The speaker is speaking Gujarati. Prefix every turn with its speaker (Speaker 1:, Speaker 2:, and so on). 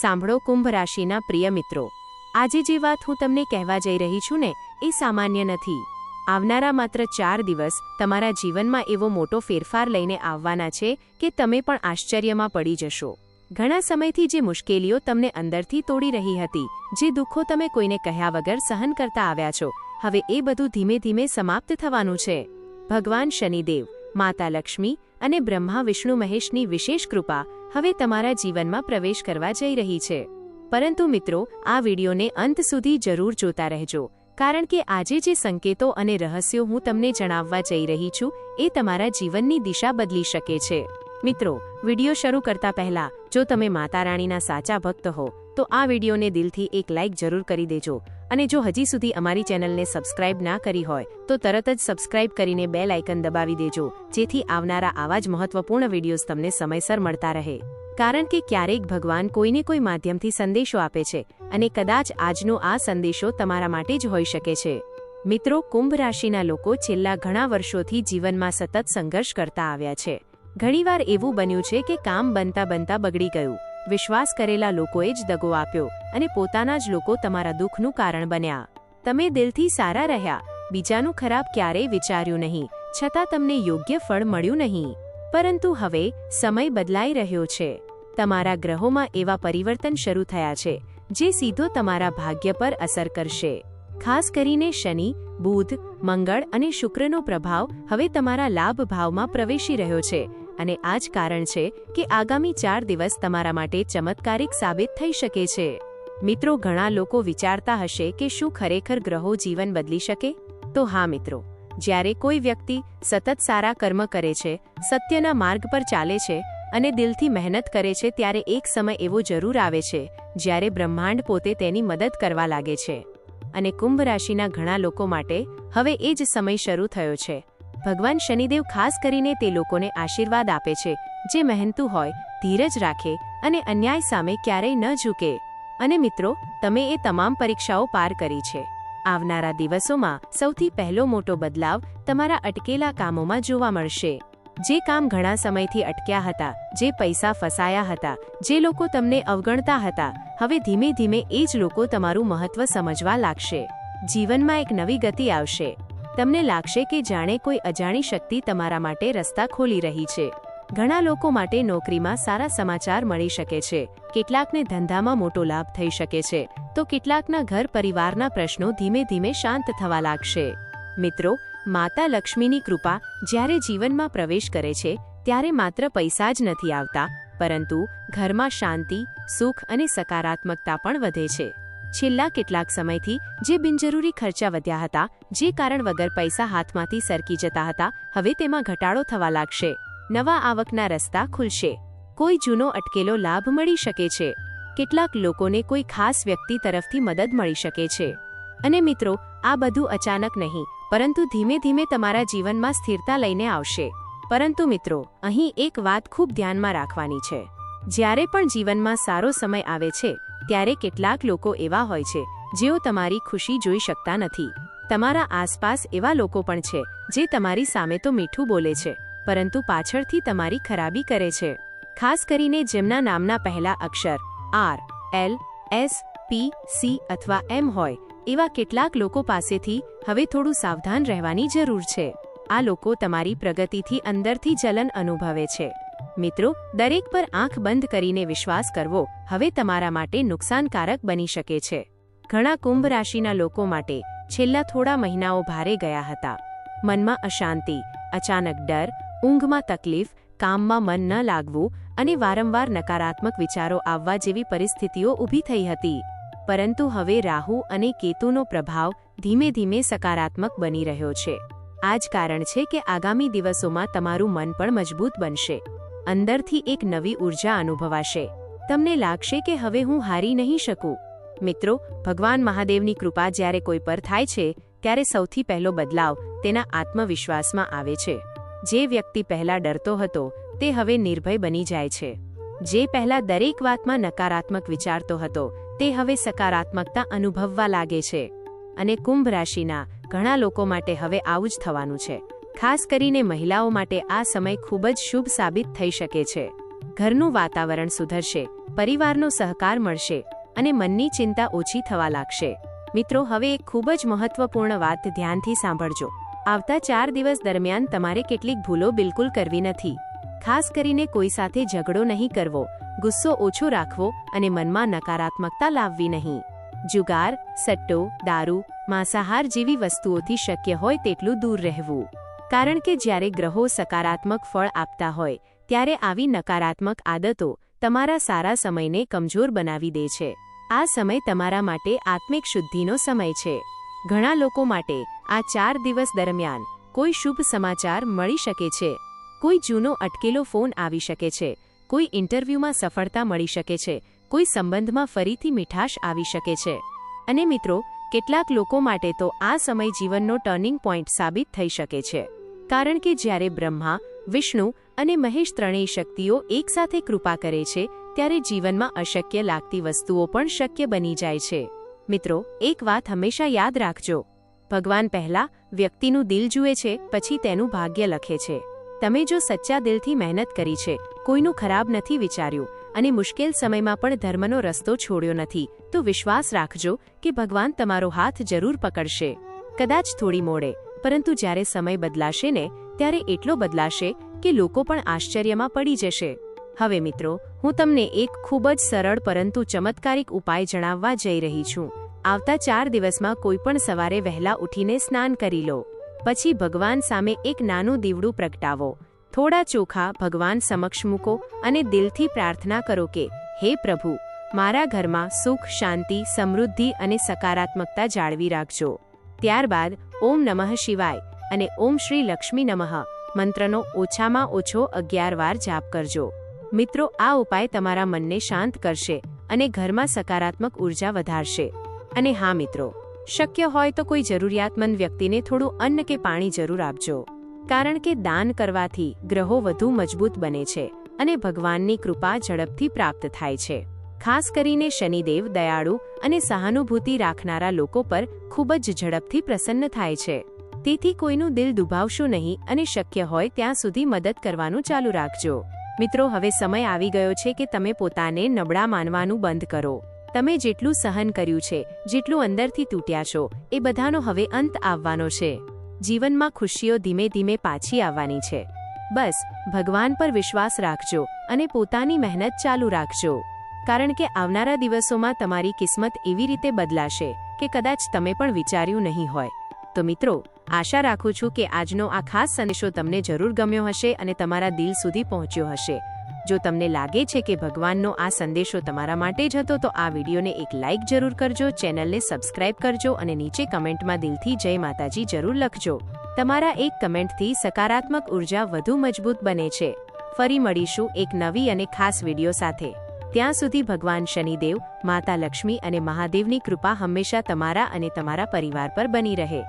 Speaker 1: સાંભળો કુંભ રાશિના પ્રિય મિત્રો, આજે જે વાત હું તમને કહેવા જઈ રહી છું ને એ સામાન્ય નથી. આવનારા માત્ર 4 દિવસ તમારા જીવનમાં એવો મોટો ફેરફાર લઈને આવવાના છે કે તમે પણ આશ્ચર્યમાં પડી જશો. ઘણા સમયથી જે મુશ્કેલીઓ તમને અંદરથી તોડી રહી હતી, જે દુઃખો તમે કોઈને કહ્યા વગર સહન કરતા આવ્યા છો, હવે એ બધું ધીમે ધીમે સમાપ્ત થવાનું છે. ભગવાન શનિદેવ, માતા લક્ષ્મી અને બ્રહ્મા વિષ્ણુ મહેશની વિશેષ કૃપા હવે તમારા જીવનમાં પ્રવેશ કરવા જઈ રહી છે. પરંતુ મિત્રો, આ વિડીયોને અંત સુધી જરૂર જોતા રહેજો, કારણ કે આજે જે સંકેતો અને રહસ્યો હું તમને જણાવવા જઈ રહી છું એ તમારા જીવનની દિશા બદલી શકે છે. મિત્રો, વિડીયો શરૂ કરતા પહેલા જો તમે માતા રાણીના સાચા ભક્ત હો તો આ વિડીયોને દિલથી એક લાઇક જરૂર કરી દેજો, અને જો હજી સુધી અમારી ચેનલને સબસ્ક્રાઇબ ના કરી હોય તો તરત જ સબસ્ક્રાઇબ કરીને બેલ આઇકન દબાવી દેજો, જેથી આવનારા આવા જ મહત્વપૂર્ણ વિડીયોઝ તમને સમયસર મળતા રહે. કારણ કે ક્યારેક ભગવાન કોઈને કોઈ માધ્યમથી સંદેશો આપે છે, અને કદાચ આજનો આ સંદેશો તમારા માટે જ હોઈ શકે છે. મિત્રો, કુંભ રાશિના લોકો છેલ્લા ઘણા વર્ષોથી જીવનમાં સતત સંઘર્ષ કરતા આવ્યા છે. ઘણીવાર એવું બન્યું છે કે કામ બનતા બનતા બગડી ગયું, વિશ્વાસ કરેલા લોકોએ જ દગો આપ્યો અને પોતાના જ લોકો તમારા દુઃખનું કારણ બન્યા. તમે દિલથી સારા રહ્યા, બીજાનું ખરાબ ક્યારેય વિચાર્યું નહીં, છતાં તમને યોગ્ય ફળ મળ્યું નહીં. પરંતુ હવે સમય બદલાઈ રહ્યો છે. તમારા ગ્રહોમાં એવા પરિવર્તન શરૂ થયા છે જે સીધો તમારા ભાગ્ય પર અસર કરશે. ખાસ કરીને શનિ, બુધ, મંગળ અને શુક્રનો પ્રભાવ હવે તમારા લાભ ભાવમાં પ્રવેશી રહ્યો છે, અને આ જ કારણ છે કે આગામી 4 દિવસ તમારા માટે ચમત્કારિક સાબિત થઈ શકે છે. મિત્રો, ઘણા લોકો વિચારતા હશે કે શું ખરેખર ગ્રહો જીવન બદલી શકે? તો હા મિત્રો, જ્યારે કોઈ વ્યક્તિ સતત સારા કર્મ કરે છે, સત્યના માર્ગ પર ચાલે છે અને દિલથી મહેનત કરે છે, ત્યારે એક સમય એવો જરૂર આવે છે જ્યારે બ્રહ્માંડ પોતે તેની મદદ કરવા લાગે છે. અને કુંભ રાશિના ઘણા લોકો માટે હવે એ જ સમય શરૂ થયો છે. ભગવાન શનિદેવ ખાસ કરીને તે લોકોને આશીર્વાદ આપે છે જે મહેનતુ હોય, ધીરજ રાખે અને અન્યાય સામે ક્યારેય ન ઝૂકે. અને મિત્રો, તમે એ તમામ પરીક્ષાઓ પાર કરી છે. આવનારા દિવસોમાં સૌથી પહેલો મોટો બદલાવ તમારા અટકેલા કામોમાં જોવા મળશે. જે કામ ઘણા સમયથી અટક્યા હતા, જે પૈસા ફસાયા હતા, જે લોકો તમને અવગણતા હતા, હવે ધીમે ધીમે એ જ લોકો તમારું મહત્વ સમજવા લાગશે. જીવનમાં એક નવી ગતિ આવશે. તમને લાગશે કે જાણે કોઈ અજાણી શક્તિ તમારા માટે રસ્તા ખોલી રહી છે. ઘણા લોકો માટે નોકરીમાં સારા સમાચાર મળી શકે છે, કેટલાકને ધંધામાં મોટો લાભ થઈ શકે છે, તો કેટલાકના ઘર પરિવારના પ્રશ્નો ધીમે ધીમે શાંત થવા લાગશે. મિત્રો, માતા લક્ષ્મીની કૃપા જ્યારે જીવનમાં પ્રવેશ કરે છે ત્યારે માત્ર પૈસા જ નથી આવતા, પરંતુ ઘરમાં શાંતિ, સુખ અને સકારાત્મકતા પણ વધે છે. છેલ્લા કેટલાક સમયથી જે બિનજરૂરી ખર્ચા વધ્યા હતા, જે કારણ વગર પૈસા હાથમાંથી સરકી જતા હતા, હવે તેમાં ઘટાડો થવા લાગશે. નવા આવકના રસ્તા ખુલશે. કોઈ જૂનો અટકેલો લાભ મળી શકે છે. કેટલાક લોકોને કોઈ ખાસ વ્યક્તિ તરફથી મદદ મળી શકે છે. અને મિત્રો, આ બધું અચાનક નહીં, પરંતુ ધીમે ધીમે તમારા જીવનમાં સ્થિરતા લઈને આવશે. પરંતુ મિત્રો, અહીં એક વાત ખૂબ ધ્યાનમાં રાખવાની છે. જ્યારે પણ જીવનમાં સારો સમય આવે છે ત્યારે કેટલાક લોકો એવા હોય છે જેઓ તમારી ખુશી જોઈ શકતા નથી. તમારા આસપાસ એવા લોકો પણ છે જે તમારી સામે તો મીઠું બોલે છે, પરંતુ પાછળથી તમારી ખરાબી કરે છે. ખાસ કરીને જેમના નામના પહેલા અક્ષર R, L, S, P, C અથવા M હોય, એવા કેટલાક લોકો પાસેથી હવે થોડું સાવધાન રહેવાની જરૂર છે. આ લોકો તમારી પ્રગતિથી અંદરથી જલન અનુભવે છે. મિત્રો, દરેક પર આંખ બંધ કરીને વિશ્વાસ કરવો હવે તમારા માટે નુકસાનકારક બની શકે છે. ઘણા કુંભ રાશિના લોકો માટે છેલ્લા થોડા મહિનાઓ ભારે ગયા હતા. મનમાં અશાંતિ, અચાનક ડર, ઊંઘમાં તકલીફ, કામમાં મન ન લાગવું અને વારંવાર નકારાત્મક વિચારો આવવા જેવી પરિસ્થિતિઓ ઊભી થઈ હતી. પરંતુ હવે રાહુ અને કેતુનો પ્રભાવ ધીમે ધીમે સકારાત્મક બની રહ્યો છે. આ જ કારણ છે કે આગામી દિવસોમાં તમારું મન પણ મજબૂત બનશે. અંદરથી એક નવી ઉર્જા અનુભવાશે. તમને લાગશે કે હવે હું હારી નહીં શકું. મિત્રો, ભગવાન મહાદેવની કૃપા જ્યારે કોઈ પર થાય છે ત્યારે સૌથી પહેલો બદલાવ તેના આત્મવિશ્વાસમાં આવે છે. જે વ્યક્તિ પહેલા ડરતો હતો તે હવે નિર્ભય બની જાય છે. જે પહેલા દરેક વાતમાં નકારાત્મક વિચારતો હતો તે હવે સકારાત્મકતા અનુભવવા લાગે છે. અને કુંભ રાશિના ઘણા લોકો માટે હવે આવું જ થવાનું છે. ખાસ કરીને મહિલાઓ માટે આ સમય ખૂબ જ શુભ સાબિત થઈ શકે છે. ઘરનું વાતાવરણ સુધરશે, પરિવારનો સહકાર મળશે અને મનની ચિંતા ઓછી થવા લાગશે. મિત્રો, હવે એક ખૂબ જ મહત્વપૂર્ણ વાત ધ્યાનથી સાંભળજો. આવતા 4 દિવસ દરમિયાન તમારે કેટલીક ભૂલો બિલકુલ કરવી નથી. ખાસ કરીને કોઈ સાથે ઝઘડો નહીં કરવો, ગુસ્સો ઓછો રાખવો અને મનમાં નકારાત્મકતા લાવવી નહીં. જુગાર, સટ્ટો, દારૂ, માંસાહાર જેવી વસ્તુઓથી શક્ય હોય તેટલું દૂર રહેવું. કારણ કે જ્યારે ગ્રહો સકારાત્મક ફળ આપતા હોય ત્યારે આવી નકારાત્મક આદતો તમારા સારા સમયને કમજોર બનાવી દે છે. આ સમય તમારા માટે આત્મિક શુદ્ધિનો સમય છે. ઘણા લોકો માટે આ 4 દિવસ દરમિયાન કોઈ શુભ સમાચાર મળી શકે છે. કોઈ જૂનો અટકેલો ફોન આવી શકે છે. કોઈ ઇન્ટરવ્યૂમાં સફળતા મળી શકે છે. કોઈ સંબંધમાં ફરીથી મીઠાશ આવી શકે છે. અને મિત્રો, કેટલાક લોકો માટે તો આ સમય જીવનનો ટર્નિંગ પોઈન્ટ સાબિત થઈ શકે છે. કારણ કે જ્યારે બ્રહ્મા, વિષ્ણુ અને મહેશ ત્રણેય શક્તિઓ એકસાથે કૃપા કરે છે ત્યારે જીવનમાં અશક્ય લાગતી વસ્તુઓ પણ શક્ય બની જાય છે. મિત્રો, એક વાત હંમેશા યાદ રાખજો. ભગવાન પહેલા વ્યક્તિનું દિલ જુએ છે, પછી તેનું ભાગ્ય લખે છે. તમે જો સચ્ચા દિલથી મહેનત કરી છે, કોઈનું ખરાબ નથી વિચાર્યું અને મુશ્કેલ સમયમાં પણ ધર્મનો રસ્તો છોડ્યો નથી, તો વિશ્વાસ રાખજો કે ભગવાન તમારો હાથ જરૂર પકડશે. કદાચ થોડી મોડે, પરંતુ જ્યારે સમય બદલાશે ને ત્યારે એટલો બદલાશે કે લોકો પણ આશ્ચર્યમાં પડી જશે. હવે મિત્રો, હું તમને એક ખૂબ જ સરળ પરંતુ ચમત્કારિક ઉપાય જણાવવા જઈ રહી છું. આવતા 4 દિવસમાં કોઈ પણ સવારે વહેલા ઉઠીને સ્નાન કરી લો. પછી ભગવાન સામે એક નાનું દીવડું પ્રગટાવો. થોડા ચોખા ભગવાન સમક્ષ મૂકો અને દિલથી પ્રાર્થના કરો કે હે પ્રભુ, મારા ઘરમાં સુખ, શાંતિ, સમૃદ્ધિ અને સકારાત્મકતા જાળવી રાખજો. ત્યારબાદ ઓમ નમઃ શિવાય અને ઓમ શ્રી લક્ષ્મી નમઃ મંત્રનો ઓછામાં ઓછો 11 વાર જાપ કરજો. મિત્રો, આ ઉપાય તમારા મનને શાંત કરશે અને ઘરમાં સકારાત્મક ઉર્જા વધારશે. અને હા મિત્રો, શક્ય હોય તો કોઈ જરૂરિયાતમંદ વ્યક્તિને થોડું અન્ન કે પાણી જરૂર આપજો. કારણ કે દાન કરવાથી ગ્રહો વધુ મજબૂત બને છે અને ભગવાનની કૃપા ઝડપથી પ્રાપ્ત થાય છે. ખાસ કરીને શનિદેવ દયાળુ અને સહાનુભૂતિ રાખનારા લોકો પર ખૂબ જ ઝડપથી પ્રસન્ન થાય છે. તેથી કોઈનું દિલ દુભાવશો નહીં અને શક્ય હોય ત્યાં સુધી મદદ કરવાનું ચાલુ રાખજો. મિત્રો, હવે સમય આવી ગયો છે કે તમે પોતાને નબળા માનવાનું બંધ કરો. તમે જેટલું સહન કર્યું છે, જેટલું અંદરથી તૂટ્યા છો, એ બધાનો હવે અંત આવવાનો છે. જીવનમાં ખુશીઓ ધીમે ધીમે પાછી આવવાની છે. બસ ભગવાન પર વિશ્વાસ રાખજો અને પોતાની મહેનત ચાલુ રાખજો. કારણ કે આવનારા દિવસોમાં તમારી કિસ્મત એવી રીતે બદલાશે કે કદાચ તમે પણ વિચાર્યું નહીં હોય. તો મિત્રો, આશા રાખું છું કે આજનો આ ખાસ સંદેશો તમને જરૂર ગમ્યો હશે અને તમારા દિલ સુધી પહોંચ્યો હશે. જો તમને લાગે છે કે ભગવાનનો આ સંદેશો તમારા માટે જ હતો તો આ વિડીયોને એક લાઇક જરૂર કરજો, ચેનલને સબસ્ક્રાઇબ કરજો અને નીચે કમેન્ટમાં દિલથી જય માતાજી જરૂર લખજો. તમારા એક કમેન્ટથી સકારાત્મક ઉર્જા વધુ મજબૂત બને છે. ફરી મળીશું એક નવી અને ખાસ વિડીયો સાથે. ત્યાં સુધી ભગવાન શનિદેવ, માતા લક્ષ્મી અને મહાદેવની કૃપા હંમેશા તમારા અને તમારા પરિવાર પર બની રહે.